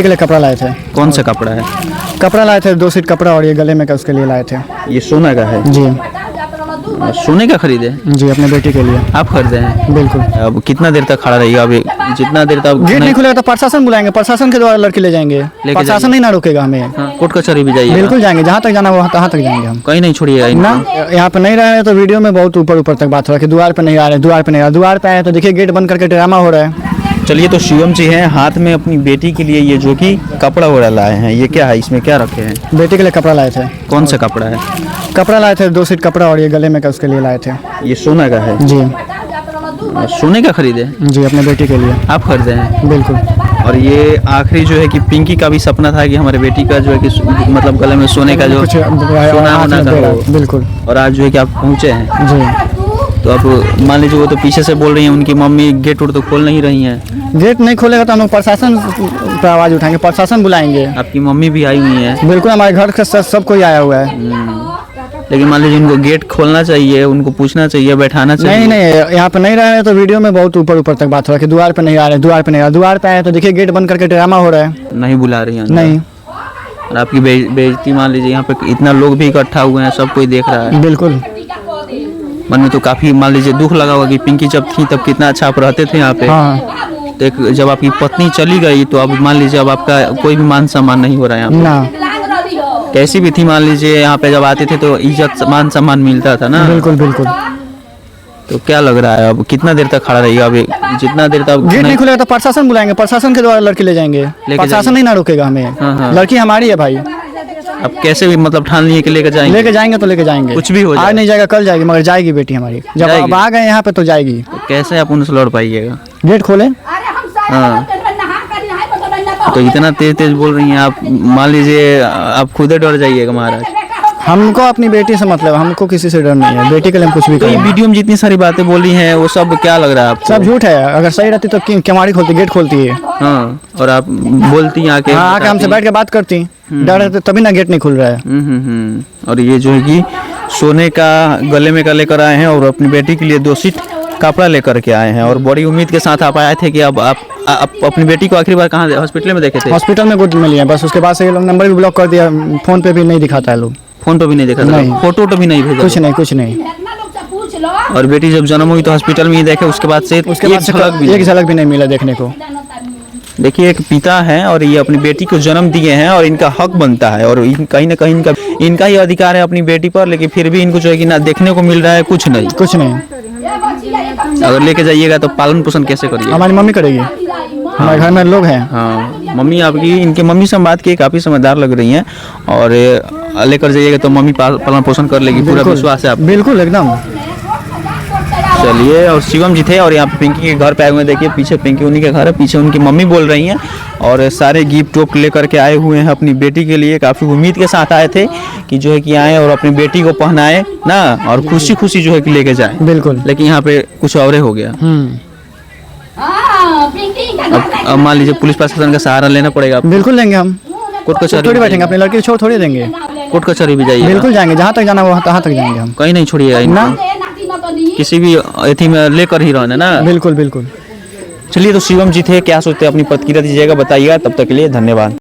के लिए कपड़ा लाए थे। कौन सा कपड़ा है? कपड़ा लाए थे, 2 सीट कपड़ा और ये गले में का उसके लिए लाए थे। ये सोना का है? जी सोने का खरीदे? जी, अपने बेटी के लिए। आप खरीदे हैं? बिल्कुल। अब कितना देर तक खड़ा रहिएगा? अभी जितना देर तक गेट नहीं खुलेगा तो प्रशासन बुलाएंगे, प्रशासन के द्वारा लड़की ले जाएंगे। प्रशासन नहीं ना रोकेगा हमें। हाँ, कोर्ट कचहरी भी जाइए? बिल्कुल जाएंगे, जहाँ तक जाना वहाँ तक जाएंगे हम। कहीं नहीं छोड़िएगा ना यहाँ पे नहीं रहे तो वीडियो में बहुत ऊपर तक बात हो रहा है कि द्वार पे नहीं आ रहे, द्वार पे नहीं आ रहे। द्वार पे आए तो देखिए गेट बंद करके ड्रामा हो रहा है। चलिए, तो शिवम जी हैं, हाथ में अपनी बेटी के लिए ये जो कि कपड़ा वगैरह लाए हैं, ये क्या है? इसमें क्या रखे हैं? बेटी के लिए कपड़ा लाए थे। कौन सा कपड़ा है? कपड़ा लाए थे, 2 सीट कपड़ा और ये गले में का उसके लिए लाए थे। ये सोना का है? जी सोने का खरीदे? जी, अपने बेटी के लिए। आप खरीदे हैं? बिल्कुल। और ये आखिरी जो है कि पिंकी का भी सपना था कि हमारे बेटी का जो है कि मतलब गले में सोने का जो कुछ सोना होना का हो। बिल्कुल। और आज जो है कि आप पहुँचे हैं। जी, तो अब मान लीजिए वो तो पीछे से बोल रही हैं, उनकी मम्मी गेट उड़ तो खोल नहीं रही हैं। गेट नहीं खोलेगा तो हम लोग प्रशासन पर आवाज़ उठाएंगे, प्रशासन बुलाएंगे। आपकी मम्मी भी आई हुई है? बिल्कुल, हमारे घर का सब कोई आया हुआ है। लेकिन मान लीजिए उनको गेट खोलना चाहिए, उनको पूछना चाहिए, बैठाना चाहिए। नहीं, यहाँ पे नहीं रहे तो वीडियो में बहुत ऊपर तक बात हो रहा है कि द्वार पे नहीं आ रहे, द्वार पे नहीं आ रहे। द्वार पे आए तो देखिए गेट बंद करके ड्रामा हो रहा है। नहीं बुला रही हैं? नहीं। और आपकी बेइज्जती, मान लीजिए यहाँ पे इतना लोग भी इकट्ठा हुए हैं, सब कोई देख रहा है। बिल्कुल। मन में तो काफी मान लीजिए दुख लगा होगा कि पिंकी जब थी तब कितना अच्छा आप रहते थे यहाँ पे। हाँ। तो एक जब आपकी पत्नी चली गई तो अब मान लीजिए अब आपका कोई भी मान सम्मान नहीं हो रहा है यहाँ पे। ना। कैसी भी थी, मान लीजिए यहाँ पे जब आते थे तो इज्जत मान सम्मान मिलता था ना। बिल्कुल बिल्कुल। तो क्या लग रहा है अब कितना देर तक खड़ा रहिएगा? अभी जितना देर तक गेट नहीं खुलेगा तो प्रशासन बुलाएंगे, प्रशासन के द्वारा लड़की ले जाएंगे। प्रशासन नहीं ना रोकेगा हमें। हाँ। लड़की हमारी है भाई। अब कैसे भी मतलब ठान लिए कि लेकर जाएंगे? लेके जाएंगे तो लेके जाएंगे। कुछ भी हो जाए। आज नहीं जाएगा, कल जाएगी, मगर जाएगी बेटी हमारी। जब जाएगी। अब आ गए यहाँ पे तो जाएगी। तो कैसे आप उनसे लड़ पाइएगा? गेट खोले। हाँ, तो इतना तेज बोल रही हैं आप, मान लीजिए आप खुद डर जाइएगा महाराज। हमको अपनी बेटी से मतलब, हमको किसी से डर नहीं है। बेटी के लिए हम कुछ भी तो ये करेंगे। वीडियो में जितनी सारी बातें बोली हैं वो सब क्या लग रहा है आपको? सब झूठ है। अगर सही रहती तो केवाड़ी खोलती, गेट खोलती है। हाँ, और आप बोलती आके? हाँ, आके हमसे बैठ के बात करती। डर है तभी ना गेट नहीं खुल रहा है। और ये जो है कि सोने का गले में का लेकर आए हैं और अपनी बेटी के लिए 2 सीट कपड़ा लेकर के आए हैं। और बड़ी उम्मीद के साथ आप आए थे कि अब आप अपनी बेटी को आखिरी बार कहाँ हॉस्पिटल में देखे थे? हॉस्पिटल में गोद में लिया, बस उसके बाद से ये लोग नंबर भी ब्लॉक कर दिया। फोन पे भी नहीं दिखाता है लोग। फोन पे भी नहीं देखा था? नहीं। फोटो भी नहीं भेजा? कुछ नहीं। और बेटी जब जन्म हुई तो हॉस्पिटल में ही देखे, उसके बाद से उसके बाद एक झलक भी नहीं मिला देखने को। देखिए, एक पिता हैं और ये अपनी बेटी को जन्म दिए हैं और इनका हक बनता है और कहीं ना कहीं इनका ही अधिकार है अपनी बेटी पर, लेकिन फिर भी इनको जो है कि ना देखने को मिल रहा है कुछ नहीं। अगर लेके जाइएगा तो पालन पोषण कैसे करिए? हमारी मम्मी करेगी। हमारे घर में लोग हैं। हाँ, मम्मी आपकी, इनके मम्मी से हम बात की, काफ़ी समझदार लग रही हैं और लेकर जाइएगा तो मम्मी पालन पोषण कर लेगी, पूरा विश्वास है आप? बिल्कुल एकदम। चलिए, और शिवम जी थे और यहाँ पे पिंकी के घर पे आए हुए, देखिए पीछे पिंकी उन्हीं के घर है, पीछे उनकी मम्मी बोल रही हैं और सारे गिफ्ट वोफ्ट लेकर के आए हुए हैं अपनी बेटी के लिए। काफ़ी उम्मीद के साथ आए थे कि जो है कि आए और अपनी बेटी को पहनाए ना और खुशी खुशी जो है कि लेके जाए। बिल्कुल। लेकिन यहाँ पे कुछ और हो गया। अब मान लीजिए पुलिस प्रशासन का सहारा लेना पड़ेगा। बिल्कुल लेंगे हम। कोर्ट कचहरी थोड़ी बैठेंगे, अपनी लड़की को छोड़ थोड़ी देंगे। कोर्ट कचहरी भी जाइए? बिल्कुल जाएंगे, जहाँ तक जाना वहाँ तक जाएंगे हम। कहीं नहीं छोड़िएगा ना। किसी भी अथी में लेकर ही रहना ना। बिल्कुल बिल्कुल। चलिए, तो शिवम जी थे, क्या सोचते हैं अपनी प्रतिक्रिया दीजिएगा, बताइएगा। तब तक के लिए धन्यवाद।